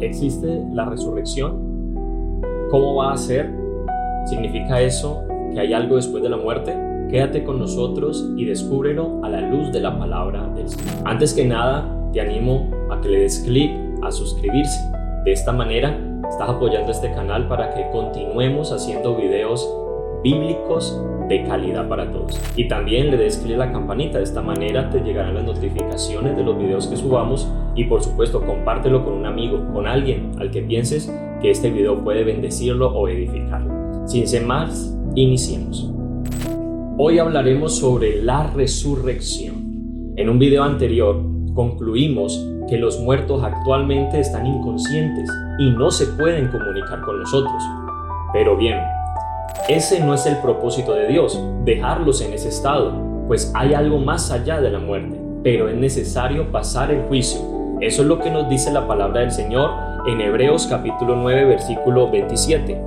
¿Existe la resurrección? ¿Cómo va a ser? ¿Significa eso que hay algo después de la muerte? Quédate con nosotros y descúbrelo a la luz de la palabra del Señor. Antes que nada, te animo a que le des clic a suscribirse. De esta manera, estás apoyando este canal para que continuemos haciendo videos bíblicos de calidad para todos. Y también le des clic a la campanita. De esta manera te llegarán las notificaciones de los videos que subamos. Y por supuesto, compártelo con un amigo, con alguien al que pienses que este video puede bendecirlo o edificarlo. Sin ser más, iniciemos. Hoy hablaremos sobre la resurrección. En un video anterior concluimos que los muertos actualmente están inconscientes y no se pueden comunicar con nosotros. Pero bien, ese no es el propósito de Dios, dejarlos en ese estado, pues hay algo más allá de la muerte, pero es necesario pasar el juicio. Eso es lo que nos dice la palabra del Señor en Hebreos capítulo 9, versículo 27.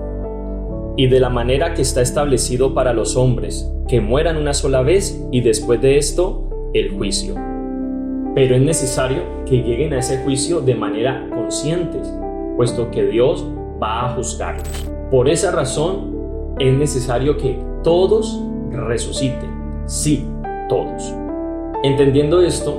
Y de la manera que está establecido para los hombres, que mueran una sola vez y después de esto, el juicio. Pero es necesario que lleguen a ese juicio de manera conscientes, puesto que Dios va a juzgarlos. Por esa razón, es necesario que todos resuciten. Sí, todos. Entendiendo esto,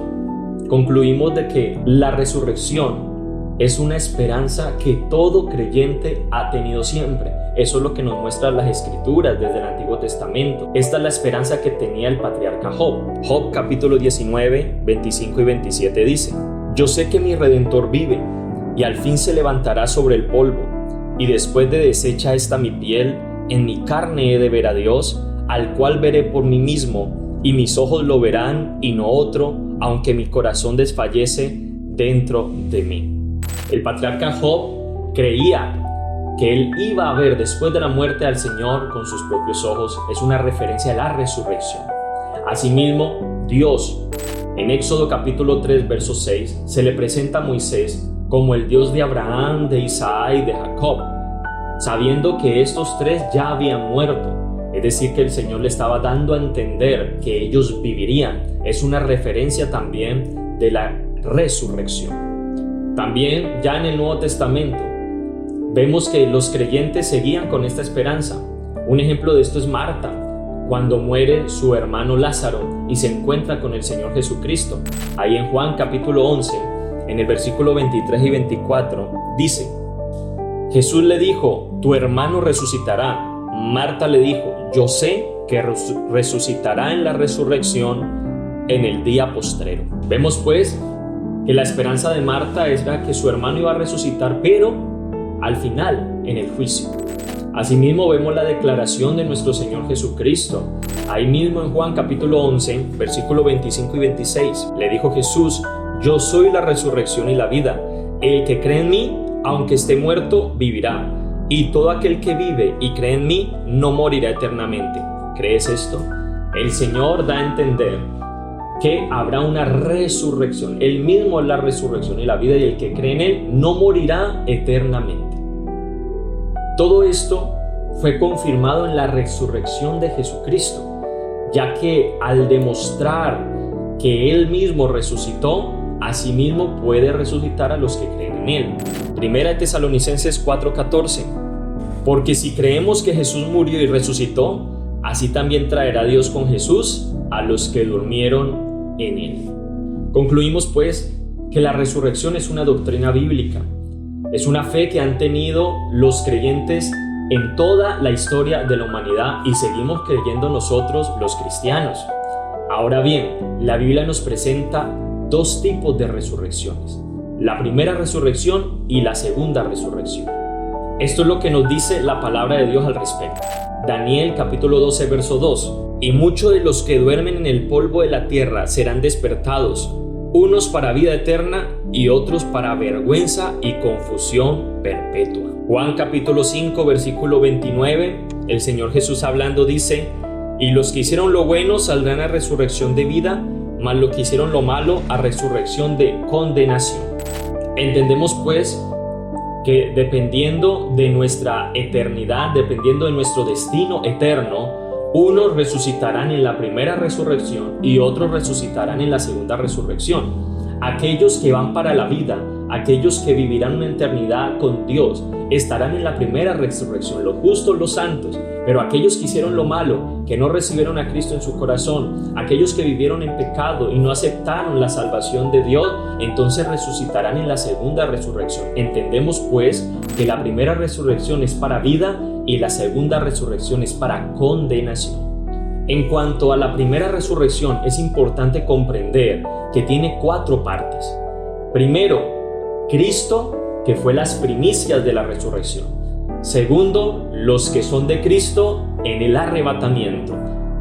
concluimos de que la resurrección es una esperanza que todo creyente ha tenido siempre. Eso es lo que nos muestran las Escrituras desde el Antiguo Testamento. Esta es la esperanza que tenía el patriarca Job. Job capítulo 19, 25 y 27 dice: Yo sé que mi Redentor vive, y al fin se levantará sobre el polvo, y después de deshecha esta mi piel, en mi carne he de ver a Dios, al cual veré por mí mismo, y mis ojos lo verán y no otro, aunque mi corazón desfallece dentro de mí. El patriarca Job creía que él iba a ver después de la muerte al Señor con sus propios ojos. Es una referencia a la resurrección. Asimismo, Dios, en Éxodo capítulo 3, verso 6, se le presenta a Moisés como el Dios de Abraham, de Isaac y de Jacob, sabiendo que estos tres ya habían muerto. Es decir, que el Señor le estaba dando a entender que ellos vivirían. Es una referencia también de la resurrección. También ya en el Nuevo Testamento vemos que los creyentes seguían con esta esperanza. Un ejemplo de esto es Marta, cuando muere su hermano Lázaro y se encuentra con el Señor Jesucristo. Ahí en Juan capítulo 11, en el versículo 23 y 24, dice: Jesús le dijo: tu hermano resucitará. Marta le dijo: yo sé que resucitará en la resurrección en el día postrero. Vemos pues que la esperanza de Marta era que su hermano iba a resucitar, pero al final, en el juicio. Asimismo vemos la declaración de nuestro Señor Jesucristo. Ahí mismo en Juan capítulo 11, versículo 25 y 26, le dijo Jesús: yo soy la resurrección y la vida. El que cree en mí, aunque esté muerto, vivirá. Y todo aquel que vive y cree en mí, no morirá eternamente. ¿Crees esto? El Señor da a entender que habrá una resurrección. Él mismo es la resurrección y la vida, y el que cree en Él no morirá eternamente. Todo esto fue confirmado en la resurrección de Jesucristo, ya que al demostrar que Él mismo resucitó, asimismo puede resucitar a los que creen en Él. Primera de Tesalonicenses 4:14. Porque si creemos que Jesús murió y resucitó, así también traerá Dios con Jesús a los que durmieron en Él. Concluimos pues que la resurrección es una doctrina bíblica. Es una fe que han tenido los creyentes en toda la historia de la humanidad y seguimos creyendo nosotros los cristianos. Ahora bien, la Biblia nos presenta dos tipos de resurrecciones: la primera resurrección y la segunda resurrección. Esto es lo que nos dice la palabra de Dios al respecto. Daniel capítulo 12, verso 2. Y muchos de los que duermen en el polvo de la tierra serán despertados, unos para vida eterna y otros para vergüenza y confusión perpetua. Juan capítulo 5, versículo 29, el Señor Jesús hablando dice: y los que hicieron lo bueno saldrán a resurrección de vida, mas los que hicieron lo malo a resurrección de condenación. Entendemos pues que dependiendo de nuestra eternidad, dependiendo de nuestro destino eterno, unos resucitarán en la primera resurrección y otros resucitarán en la segunda resurrección. Aquellos que van para la vida, aquellos que vivirán una eternidad con Dios, estarán en la primera resurrección, los justos, los santos. Pero aquellos que hicieron lo malo, que no recibieron a Cristo en su corazón, aquellos que vivieron en pecado y no aceptaron la salvación de Dios, entonces resucitarán en la segunda resurrección. Entendemos pues que la primera resurrección es para vida y la segunda resurrección es para condenación. En cuanto a la primera resurrección, es importante comprender que tiene 4 partes. Primero, Cristo, que fue las primicias de la resurrección. Segundo, los que son de Cristo en el arrebatamiento.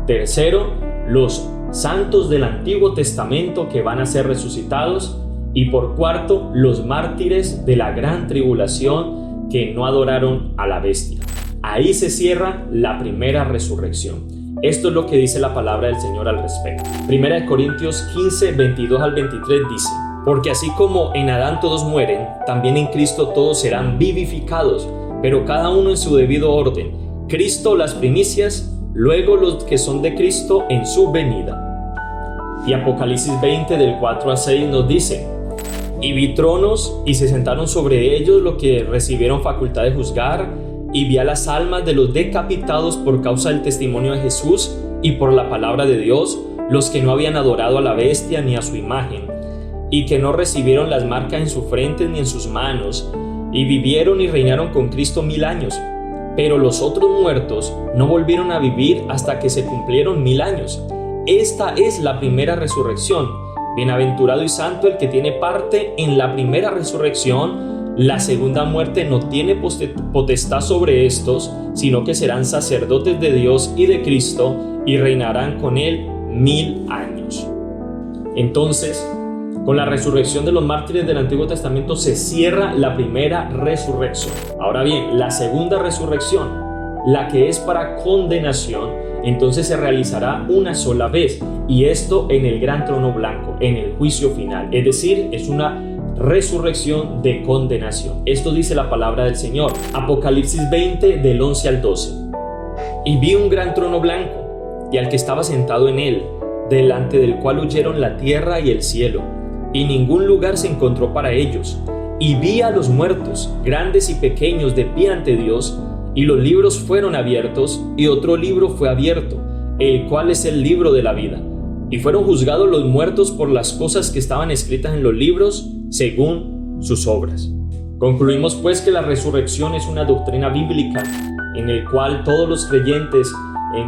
Tercero, los santos del Antiguo Testamento que van a ser resucitados. Y por cuarto, los mártires de la gran tribulación que no adoraron a la bestia. Ahí se cierra la primera resurrección. Esto es lo que dice la palabra del Señor al respecto. 1 Corintios 15, 22 al 23 dice: porque así como en Adán todos mueren, también en Cristo todos serán vivificados, pero cada uno en su debido orden. Cristo las primicias, luego los que son de Cristo en su venida. Y Apocalipsis 20 del 4 al 6 nos dice: y vi tronos y se sentaron sobre ellos los que recibieron facultad de juzgar, y vi a las almas de los decapitados por causa del testimonio de Jesús y por la palabra de Dios, los que no habían adorado a la bestia ni a su imagen, y que no recibieron las marcas en su frente ni en sus manos, y vivieron y reinaron con Cristo 1000 años. Pero los otros muertos no volvieron a vivir hasta que se cumplieron 1000 años. Esta es la primera resurrección. Bienaventurado y santo el que tiene parte en la primera resurrección. La segunda muerte no tiene potestad sobre estos, sino que serán sacerdotes de Dios y de Cristo y reinarán con él 1000 años. Entonces, con la resurrección de los mártires del Antiguo Testamento se cierra la primera resurrección. Ahora bien, la segunda resurrección, la que es para condenación, entonces se realizará una sola vez, y esto en el gran trono blanco, en el juicio final. Es decir, es una resurrección de condenación. Esto dice la palabra del Señor. Apocalipsis 20 del 11 al 12. Y vi un gran trono blanco, y al que estaba sentado en él, delante del cual huyeron la tierra y el cielo, y ningún lugar se encontró para ellos. Y vi a los muertos, grandes y pequeños, de pie ante Dios, y los libros fueron abiertos, y otro libro fue abierto, el cual es el libro de la vida. Y fueron juzgados los muertos por las cosas que estaban escritas en los libros, según sus obras. Concluimos pues que la resurrección es una doctrina bíblica, en el cual todos los creyentes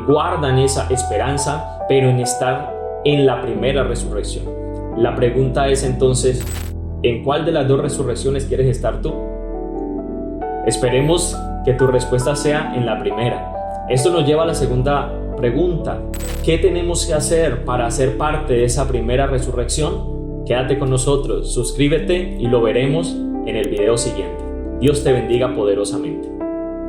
guardan esa esperanza, pero en estar en la primera resurrección. La pregunta es entonces, ¿en cuál de las 2 resurrecciones quieres estar tú? Esperemos que tu respuesta sea en la primera. Esto nos lleva a la segunda pregunta. ¿Qué tenemos que hacer para ser parte de esa primera resurrección? Quédate con nosotros, suscríbete y lo veremos en el video siguiente. Dios te bendiga poderosamente.